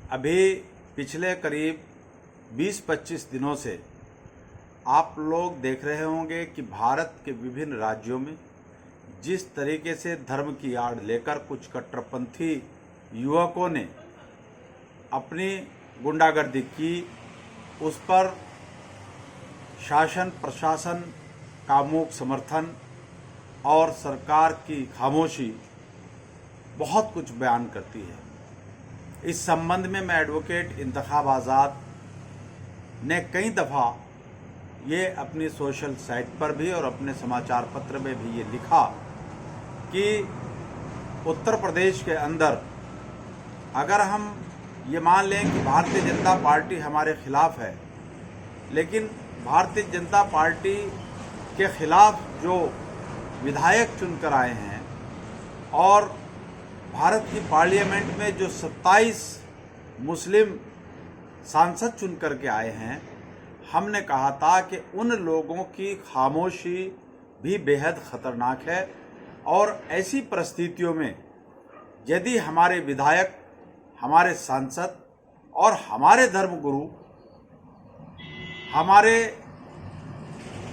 अभी पिछले करीब 20-25 दिनों से आप लोग देख रहे होंगे कि भारत के विभिन्न राज्यों में जिस तरीके से धर्म की आड़ लेकर कुछ कट्टरपंथी युवकों ने अपनी गुंडागर्दी की, उस पर शासन प्रशासन का मूक समर्थन और सरकार की खामोशी बहुत कुछ बयान करती है। इस संबंध में मैं एडवोकेट इंतखाब आज़ाद ने कई दफ़ा ये अपनी सोशल साइट पर भी और अपने समाचार पत्र में भी ये लिखा कि उत्तर प्रदेश के अंदर अगर हम ये मान लें कि भारतीय जनता पार्टी हमारे खिलाफ है, लेकिन भारतीय जनता पार्टी के खिलाफ जो विधायक चुनकर आए हैं और भारत की पार्लियामेंट में जो 27 मुस्लिम सांसद चुन करके आए हैं, हमने कहा था कि उन लोगों की खामोशी भी बेहद खतरनाक है। और ऐसी परिस्थितियों में यदि हमारे विधायक, हमारे सांसद और हमारे धर्मगुरु हमारे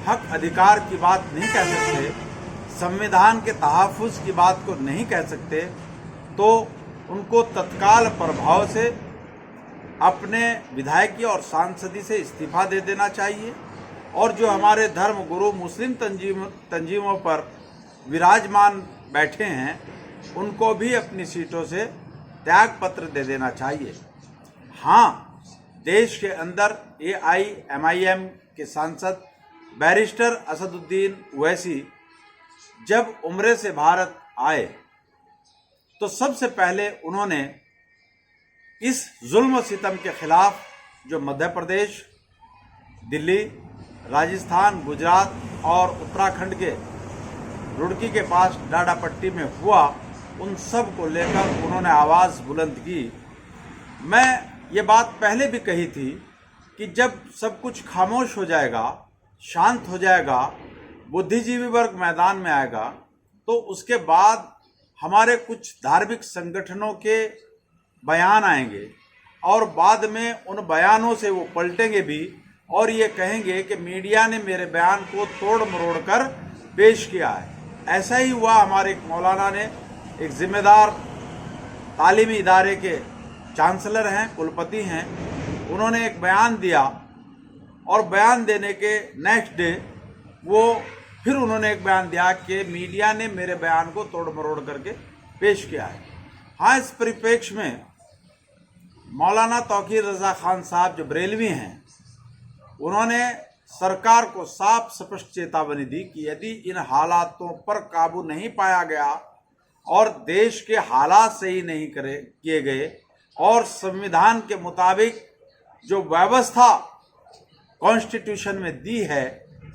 हक अधिकार की बात नहीं कह सकते, संविधान के तहफ़्फ़ुज़ की बात को नहीं कह सकते, तो उनको तत्काल प्रभाव से अपने विधायकी और सांसदी से इस्तीफा दे देना चाहिए। और जो हमारे धर्म गुरु मुस्लिम तंजीमों पर विराजमान बैठे हैं, उनको भी अपनी सीटों से त्याग पत्र दे देना चाहिए। हाँ, देश के अंदर AIMIM के सांसद बैरिस्टर असदुद्दीन ओवैसी जब उम्रे से भारत आए तो सबसे पहले उन्होंने इस जुल्म सितम के खिलाफ जो मध्य प्रदेश, दिल्ली, राजस्थान, गुजरात और उत्तराखंड के रुड़की के पास डाडापट्टी में हुआ, उन सब को लेकर उन्होंने आवाज़ बुलंद की। मैं ये बात पहले भी कही थी कि जब सब कुछ खामोश हो जाएगा, शांत हो जाएगा, बुद्धिजीवी वर्ग मैदान में आएगा, तो उसके बाद हमारे कुछ धार्मिक संगठनों के बयान आएंगे और बाद में उन बयानों से वो पलटेंगे भी और ये कहेंगे कि मीडिया ने मेरे बयान को तोड़ मरोड़ कर पेश किया है। ऐसा ही हुआ। हमारे एक मौलाना ने, एक जिम्मेदार तालीमी इदारे के चांसलर हैं, कुलपति हैं, उन्होंने एक बयान दिया और बयान देने के नेक्स्ट डे वो फिर उन्होंने एक बयान दिया कि मीडिया ने मेरे बयान को तोड़ मरोड़ करके पेश किया है। हाँ, इस परिप्रेक्ष्य में मौलाना तौकीर रज़ा खान साहब जो बरेलवी हैं, उन्होंने सरकार को साफ स्पष्ट चेतावनी दी कि यदि इन हालातों पर काबू नहीं पाया गया और देश के हालात सही नहीं किए गए और संविधान के मुताबिक जो व्यवस्था कॉन्स्टिट्यूशन में दी है,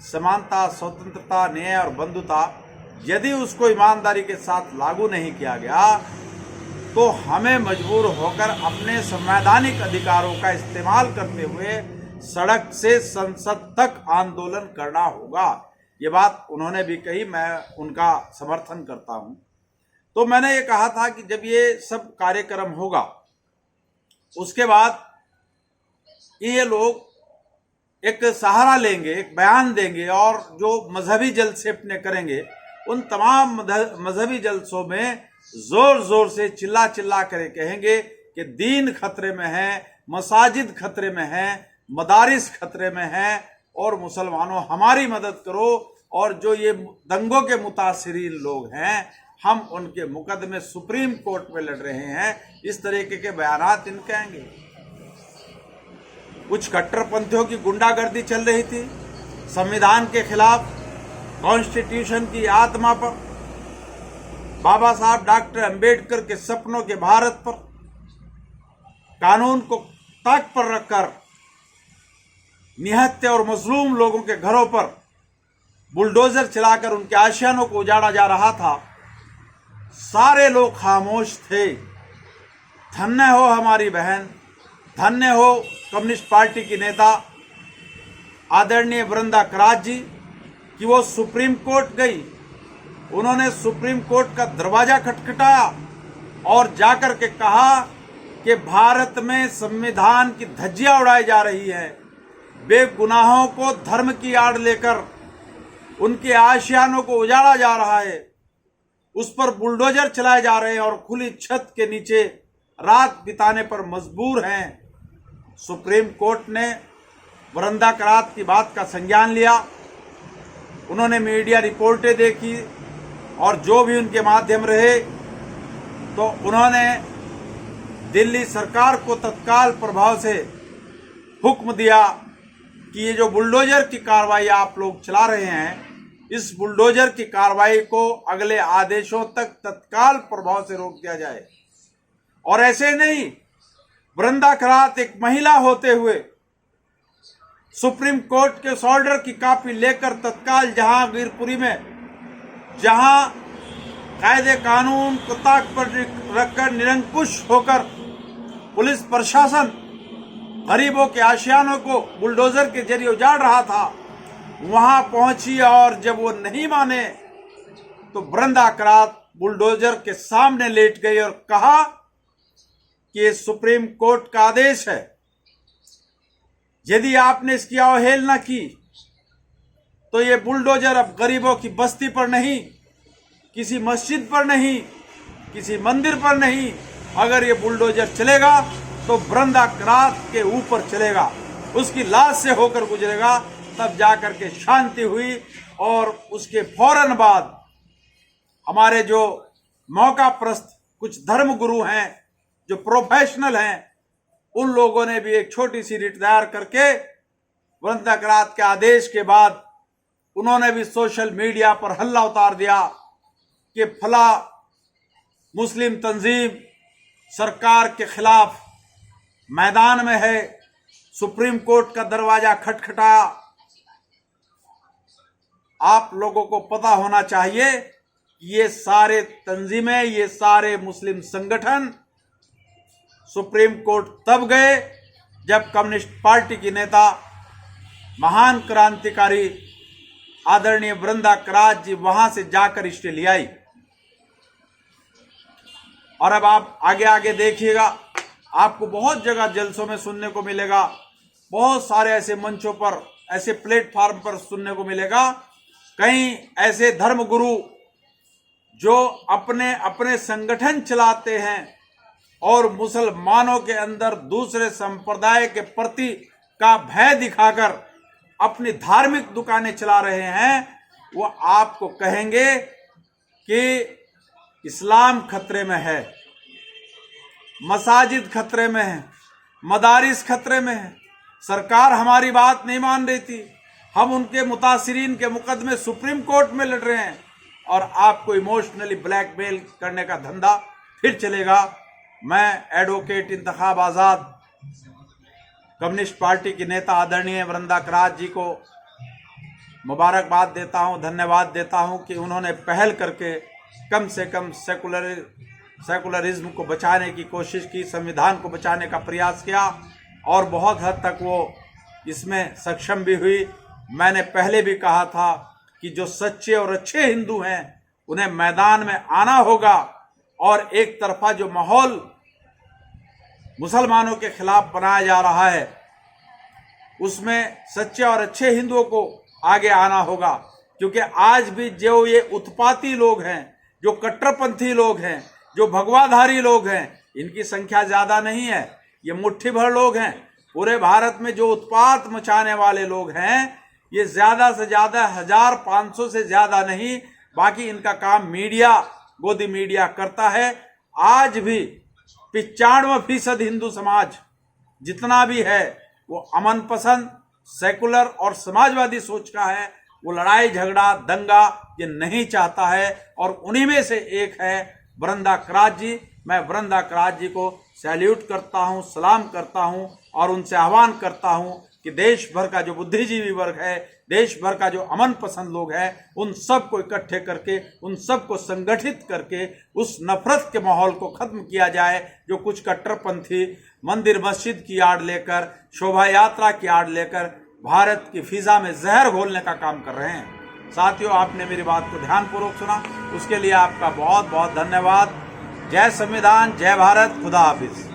समानता, स्वतंत्रता, न्याय और बंधुता, यदि उसको ईमानदारी के साथ लागू नहीं किया गया तो हमें मजबूर होकर अपने संवैधानिक अधिकारों का इस्तेमाल करते हुए सड़क से संसद तक आंदोलन करना होगा। ये बात उन्होंने भी कही, मैं उनका समर्थन करता हूं। तो मैंने ये कहा था कि जब ये सब कार्यक्रम होगा, उसके बाद ये लोग एक सहारा लेंगे, एक बयान देंगे और जो मजहबी जलसे करेंगे, उन तमाम मजहबी जलसों में जोर जोर से चिल्ला चिल्ला कर कहेंगे कि दीन खतरे में है, मसाजिद खतरे में है, मदारिस खतरे में है और मुसलमानों हमारी मदद करो। और जो ये दंगों के मुतासिरीन लोग हैं, हम उनके मुकदमे सुप्रीम कोर्ट में लड़ रहे हैं। इस तरीके के बयानात इन कहेंगे। कुछ कट्टरपंथियों की गुंडागर्दी चल रही थी संविधान के खिलाफ, कॉन्स्टिट्यूशन की आत्मा पर, बाबा साहब डॉक्टर अंबेडकर के सपनों के भारत पर, कानून को ताक पर रखकर निहत्थे और मजलूम लोगों के घरों पर बुलडोजर चलाकर उनके आशियानों को उजाड़ा जा रहा था। सारे लोग खामोश थे। धन्य हो हमारी बहन, धन्य हो कम्युनिस्ट पार्टी की नेता आदरणीय वृंदा करात जी कि वो सुप्रीम कोर्ट गई। उन्होंने सुप्रीम कोर्ट का दरवाजा खटखटाया और जाकर के कहा कि भारत में संविधान की धज्जियां उड़ाई जा रही है, बेगुनाहों को धर्म की आड़ लेकर उनके आशियानों को उजाड़ा जा रहा है, उस पर बुलडोजर चलाए जा रहे हैं और खुली छत के नीचे रात बिताने पर मजबूर हैं। सुप्रीम कोर्ट ने वृंदा करात की बात का संज्ञान लिया। उन्होंने मीडिया रिपोर्टें देखी और जो भी उनके माध्यम रहे, तो उन्होंने दिल्ली सरकार को तत्काल प्रभाव से हुक्म दिया कि ये जो बुलडोजर की कार्रवाई आप लोग चला रहे हैं, इस बुलडोजर की कार्रवाई को अगले आदेशों तक तत्काल प्रभाव से रोक दिया जाए। और ऐसे नहीं, वृंदा करात एक महिला होते हुए सुप्रीम कोर्ट के उस ऑर्डर की कॉपी लेकर तत्काल जहांगीरपुरी में, जहां कायदे कानून को ताक पर रखकर निरंकुश होकर पुलिस प्रशासन गरीबों के आशियानों को बुलडोजर के जरिए उजाड़ रहा था, वहां पहुंची और जब वो नहीं माने तो वृंदा करात बुलडोजर के सामने लेट गई और कहा कि ये सुप्रीम कोर्ट का आदेश है, यदि आपने इसकी अवहेलना की तो ये बुलडोजर अब गरीबों की बस्ती पर नहीं, किसी मस्जिद पर नहीं, किसी मंदिर पर नहीं, अगर ये बुलडोजर चलेगा तो वृंदा करात के ऊपर चलेगा, उसकी लाश से होकर गुजरेगा। तब जाकर के शांति हुई और उसके फौरन बाद हमारे जो मौकाप्रस्त कुछ धर्म गुरु हैं, जो प्रोफेशनल हैं, उन लोगों ने भी एक छोटी सी रिट दायर करके वृंदा करात के आदेश के बाद उन्होंने भी सोशल मीडिया पर हल्ला उतार दिया कि फला मुस्लिम तंजीम सरकार के खिलाफ मैदान में है, सुप्रीम कोर्ट का दरवाजा खटखटाया। आप लोगों को पता होना चाहिए कि ये सारे तंजीमें, ये सारे मुस्लिम संगठन सुप्रीम कोर्ट तब गए जब कम्युनिस्ट पार्टी की नेता, महान क्रांतिकारी आदरणीय वृंदा करात जी वहां से जाकर स्टे ले आई। और अब आप आगे आगे देखिएगा, आपको बहुत जगह जलसों में सुनने को मिलेगा, बहुत सारे ऐसे मंचों पर, ऐसे प्लेटफॉर्म पर सुनने को मिलेगा, कई ऐसे धर्मगुरु जो अपने अपने संगठन चलाते हैं और मुसलमानों के अंदर दूसरे संप्रदाय के प्रति का भय दिखाकर अपनी धार्मिक दुकानें चला रहे हैं, वो आपको कहेंगे कि इस्लाम खतरे में है, मसाजिद खतरे में है, मदारिस खतरे में है। सरकार हमारी बात नहीं मान रही थी, हम उनके मुतासिरीन के मुकदमे सुप्रीम कोर्ट में लड़ रहे हैं और आपको इमोशनली ब्लैकमेल करने का धंधा फिर चलेगा। मैं एडवोकेट इंतखाब आज़ाद कम्युनिस्ट पार्टी की नेता आदरणीय वृंदा करात जी को मुबारकबाद देता हूं, धन्यवाद देता हूं कि उन्होंने पहल करके कम से कम सेकुलरिज्म को बचाने की कोशिश की, संविधान को बचाने का प्रयास किया और बहुत हद तक वो इसमें सक्षम भी हुई। मैंने पहले भी कहा था कि जो सच्चे और अच्छे हिंदू हैं उन्हें मैदान में आना होगा और एक तरफा जो माहौल मुसलमानों के खिलाफ बनाया जा रहा है उसमें सच्चे और अच्छे हिंदुओं को आगे आना होगा, क्योंकि आज भी जो ये उत्पाती लोग हैं, जो कट्टरपंथी लोग हैं, जो भगवाधारी लोग हैं, इनकी संख्या ज्यादा नहीं है, ये मुट्ठी भर लोग हैं। पूरे भारत में जो उत्पात मचाने वाले लोग हैं ये ज्यादा से ज्यादा 1500 से ज्यादा नहीं, बाकी इनका काम मीडिया, गोदी मीडिया करता है। आज भी 95% हिंदू समाज जितना भी है वो अमन पसंद, सेकुलर और समाजवादी सोच का है। वो लड़ाई झगड़ा दंगा ये नहीं चाहता है और उन्हीं में से एक है वृंदा करात जी। मैं वृंदा करात जी को सैल्यूट करता हूं, सलाम करता हूं और उनसे आह्वान करता हूं कि देश भर का जो बुद्धिजीवी वर्ग है, देश भर का जो अमन पसंद लोग हैं, उन सब को इकट्ठे करके, उन सब को संगठित करके उस नफरत के माहौल को खत्म किया जाए जो कुछ कट्टरपंथी मंदिर मस्जिद की आड़ लेकर, शोभा यात्रा की आड़ लेकर भारत की फिजा में जहर घोलने का काम कर रहे हैं। साथियों, आपने मेरी बात को ध्यानपूर्वक सुना, उसके लिए आपका बहुत बहुत धन्यवाद। जय संविधान, जय भारत, खुदा हाफिज।